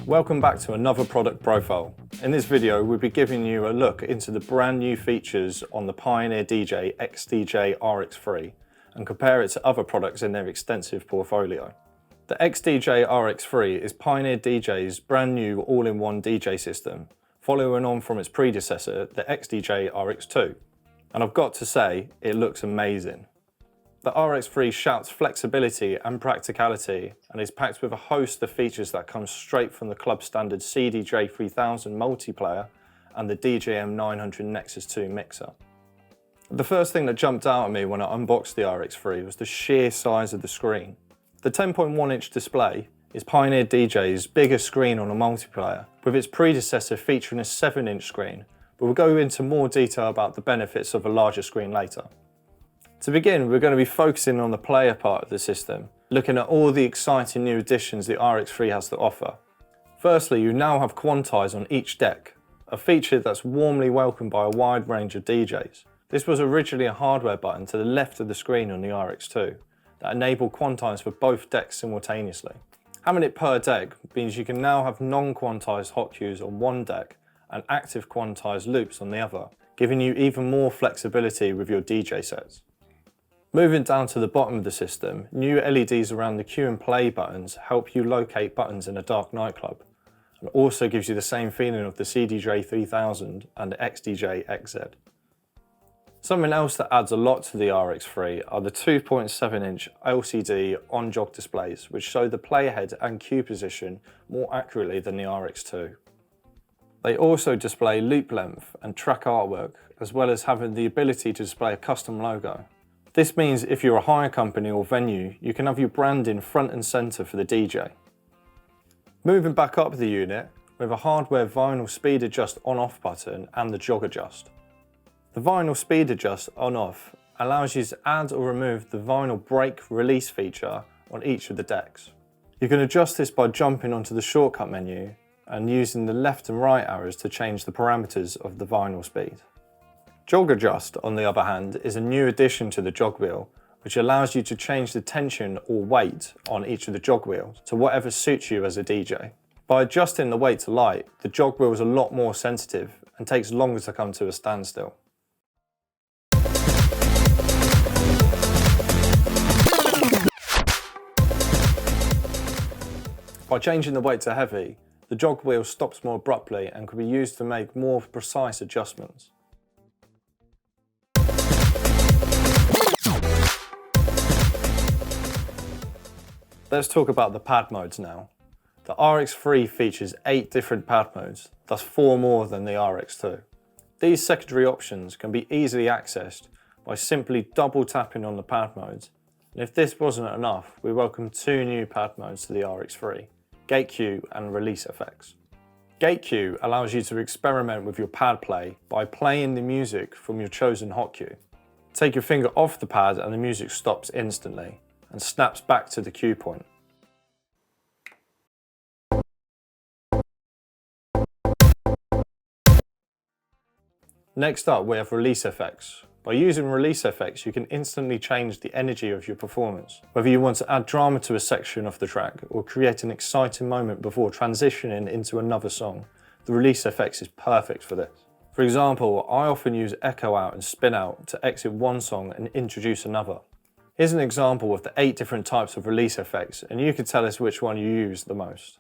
Welcome back to another product profile. In this video we'll be giving you a look into the brand new features on the Pioneer DJ XDJ-RX3 and compare it to other products in their extensive portfolio. The XDJ-RX3 is Pioneer DJ's brand new all-in-one DJ system, following on from its predecessor, the XDJ-RX2. And I've got to say, it looks amazing. The RX3 shouts flexibility and practicality and is packed with a host of features that come straight from the club standard XDJ-3000 multiplayer and the DJM900 Nexus 2 mixer. The first thing that jumped out at me when I unboxed the RX3 was the sheer size of the screen. The 10.1-inch display is Pioneer DJ's biggest screen on a multiplayer, with its predecessor featuring a 7-inch screen, but we'll go into more detail about the benefits of a larger screen later. To begin, we're going to be focusing on the player part of the system, looking at all the exciting new additions the RX3 has to offer. Firstly, you now have Quantize on each deck, a feature that's warmly welcomed by a wide range of DJs. This was originally a hardware button to the left of the screen on the RX2 that enabled Quantize for both decks simultaneously. Having it per deck means you can now have non-quantized hot cues on one deck and active quantized loops on the other, giving you even more flexibility with your DJ sets. Moving down to the bottom of the system, new LEDs around the cue and play buttons help you locate buttons in a dark nightclub, and also gives you the same feeling of the XDJ-3000 and the XDJ-RX3. Something else that adds a lot to the RX3 are the 2.7-inch LCD on Jog Displays, which show the playhead and cue position more accurately than the RX2. They also display loop length and track artwork, as well as having the ability to display a custom logo. This means if you're a hire company or venue, you can have your branding front and centre for the DJ. Moving back up the unit, we have a hardware vinyl speed adjust on-off button and the Jog Adjust. The vinyl speed adjust on-off allows you to add or remove the vinyl break release feature on each of the decks. You can adjust this by jumping onto the shortcut menu and using the left and right arrows to change the parameters of the vinyl speed. Jog Adjust, on the other hand, is a new addition to the jog wheel, which allows you to change the tension or weight on each of the jog wheels to whatever suits you as a DJ. By adjusting the weight to light, the jog wheel is a lot more sensitive and takes longer to come to a standstill. By changing the weight to heavy, the jog wheel stops more abruptly and can be used to make more precise adjustments. Let's talk about the pad modes now. The RX3 features 8 different pad modes, thus 4 more than the RX2. These secondary options can be easily accessed by simply double tapping on the pad modes, and if this wasn't enough, we welcome 2 new pad modes to the RX3, Gate Cue and Release Effects. Gate Cue allows you to experiment with your pad play by playing the music from your chosen hot cue. Take your finger off the pad and the music stops instantly and snaps back to the cue point. Next up, we have Release Effects. By using Release Effects, you can instantly change the energy of your performance. Whether you want to add drama to a section of the track or create an exciting moment before transitioning into another song, the Release Effects is perfect for this. For example, I often use Echo Out and Spin Out to exit one song and introduce another. Here's an example of the 8 different types of release effects, and you can tell us which one you use the most.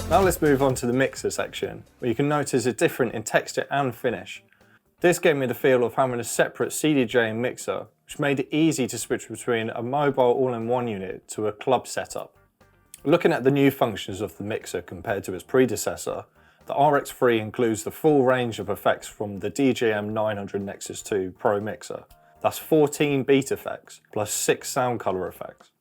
Now let's move on to the mixer section, where you can notice a difference in texture and finish. This gave me the feel of having a separate CDJ and mixer, which made it easy to switch between a mobile all-in-one unit to a club setup. Looking at the new functions of the mixer compared to its predecessor, the RX3 includes the full range of effects from the DJM-900 Nexus 2 Pro mixer. That's 14 beat effects plus 6 sound color effects.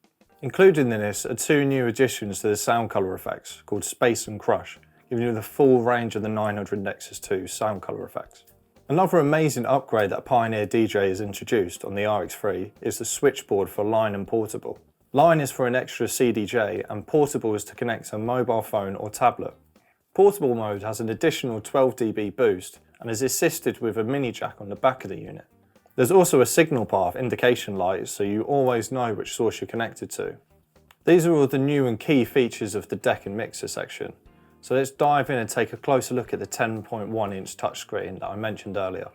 Included in this are 2 new additions to the sound color effects called Space and Crush, giving you the full range of the 900 Nexus 2 sound color effects. Another amazing upgrade that Pioneer DJ has introduced on the RX3 is the Switchboard for Line and Portable. Line is for an extra CDJ and Portable is to connect to a mobile phone or tablet. Portable mode has an additional 12 dB boost and is assisted with a mini jack on the back of the unit. There's also a signal path indication light so you always know which source you're connected to. These are all the new and key features of the deck and mixer section. So let's dive in and take a closer look at the 10.1 inch touchscreen that I mentioned earlier.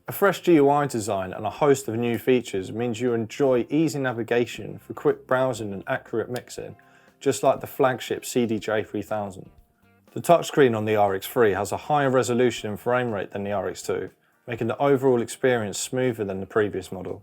A fresh GUI design and a host of new features means you enjoy easy navigation for quick browsing and accurate mixing, just like the flagship XDJ-3000. The touchscreen on the RX3 has a higher resolution and frame rate than the RX2, making the overall experience smoother than the previous model.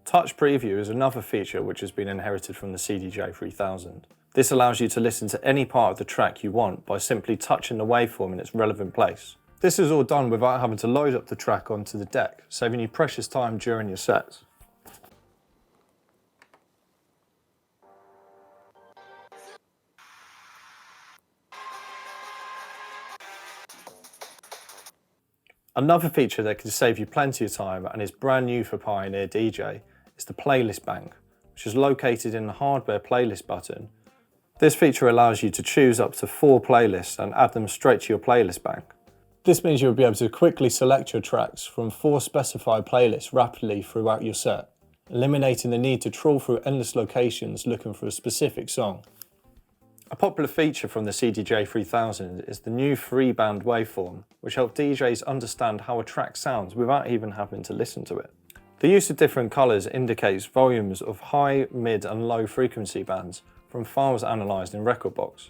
Touch Preview is another feature which has been inherited from the XDJ-3000. This allows you to listen to any part of the track you want by simply touching the waveform in its relevant place. This is all done without having to load up the track onto the deck, saving you precious time during your sets. Another feature that can save you plenty of time and is brand new for Pioneer DJ is the Playlist Bank, which is located in the Hardware Playlist button. This feature allows you to choose up to 4 playlists and add them straight to your playlist bank. This means you'll be able to quickly select your tracks from 4 specified playlists rapidly throughout your set, eliminating the need to trawl through endless locations looking for a specific song. A popular feature from the XDJ-3000 is the new 3-band waveform, which helps DJs understand how a track sounds without even having to listen to it. The use of different colours indicates volumes of high, mid and low frequency bands from files analysed in Rekordbox.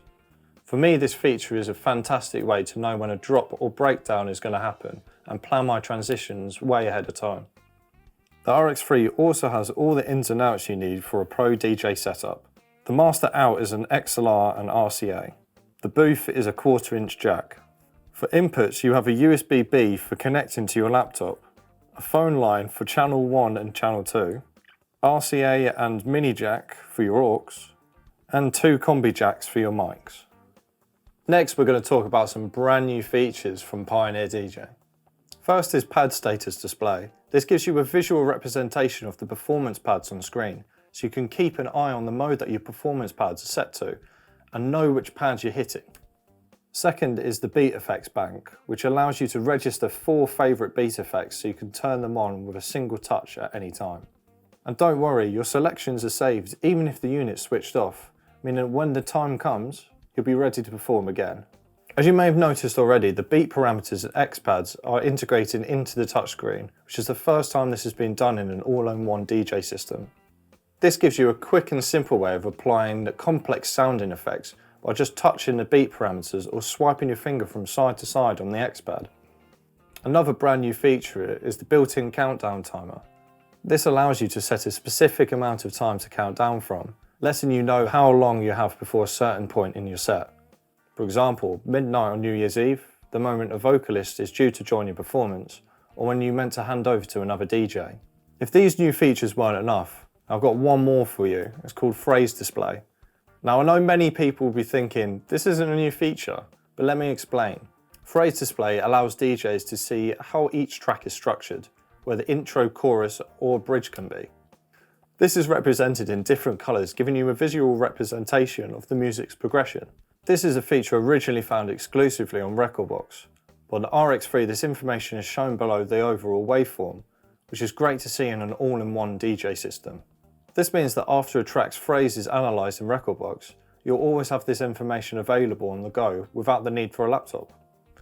For me, this feature is a fantastic way to know when a drop or breakdown is going to happen and plan my transitions way ahead of time. The RX3 also has all the ins and outs you need for a pro DJ setup. The master out is an XLR and RCA. The booth is a 1/4 inch jack. For inputs, you have a USB-B for connecting to your laptop, a phone line for channel 1 and channel 2, RCA and mini jack for your aux, and 2 combi jacks for your mics. Next, we're going to talk about some brand new features from Pioneer DJ. First is pad status display. This gives you a visual representation of the performance pads on screen, so you can keep an eye on the mode that your performance pads are set to and know which pads you're hitting. Second is the beat effects bank, which allows you to register 4 favourite beat effects so you can turn them on with a single touch at any time. And don't worry, your selections are saved even if the unit's switched off, meaning when the time comes, you'll be ready to perform again. As you may have noticed already, the beat parameters and X pads are integrated into the touchscreen, which is the first time this has been done in an all-in-one DJ system. This gives you a quick and simple way of applying the complex sounding effects by just touching the beat parameters or swiping your finger from side to side on the X pad. Another brand new feature is the built-in countdown timer. This allows you to set a specific amount of time to count down from, letting you know how long you have before a certain point in your set. For example, midnight on New Year's Eve, the moment a vocalist is due to join your performance, or when you're meant to hand over to another DJ. If these new features weren't enough, I've got one more for you. It's called Phrase Display. Now I know many people will be thinking, this isn't a new feature, but let me explain. Phrase Display allows DJs to see how each track is structured, where the intro, chorus or bridge can be. This is represented in different colours, giving you a visual representation of the music's progression. This is a feature originally found exclusively on Rekordbox, but on the RX3 this information is shown below the overall waveform, which is great to see in an all-in-one DJ system. This means that after a track's phrase is analysed in Rekordbox, you'll always have this information available on the go without the need for a laptop.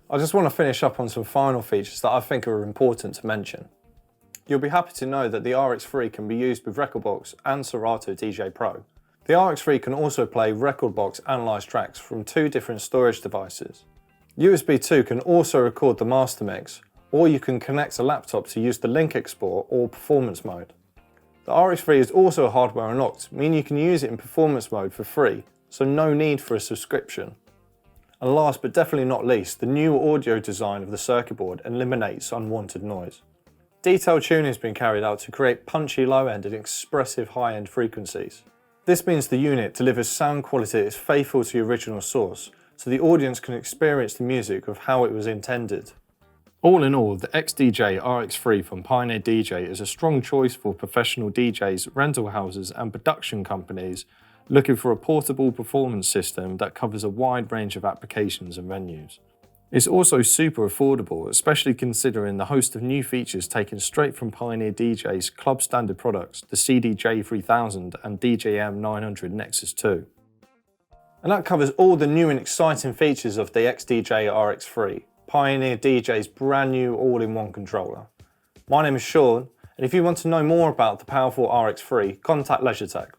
I just want to finish up on some final features that I think are important to mention. You'll be happy to know that the RX3 can be used with Rekordbox and Serato DJ Pro. The RX3 can also play Rekordbox analysed tracks from 2 different storage devices. USB 2 can also record the master mix, or you can connect a laptop to use the link export or performance mode. The RX3 is also hardware unlocked, meaning you can use it in performance mode for free, so no need for a subscription. And last but definitely not least, the new audio design of the circuit board eliminates unwanted noise. Detailed tuning has been carried out to create punchy low-end and expressive high-end frequencies. This means the unit delivers sound quality that is faithful to the original source, so the audience can experience the music of how it was intended. All in all, the XDJ-RX3 from Pioneer DJ is a strong choice for professional DJs, rental houses and production companies looking for a portable performance system that covers a wide range of applications and venues. It's also super affordable, especially considering the host of new features taken straight from Pioneer DJ's club standard products, the CDJ-3000 and DJM-900 Nexus 2. And that covers all the new and exciting features of the XDJ-RX3, Pioneer DJ's brand new all-in-one controller. My name is Sean, and if you want to know more about the powerful RX3, contact Leisuretec.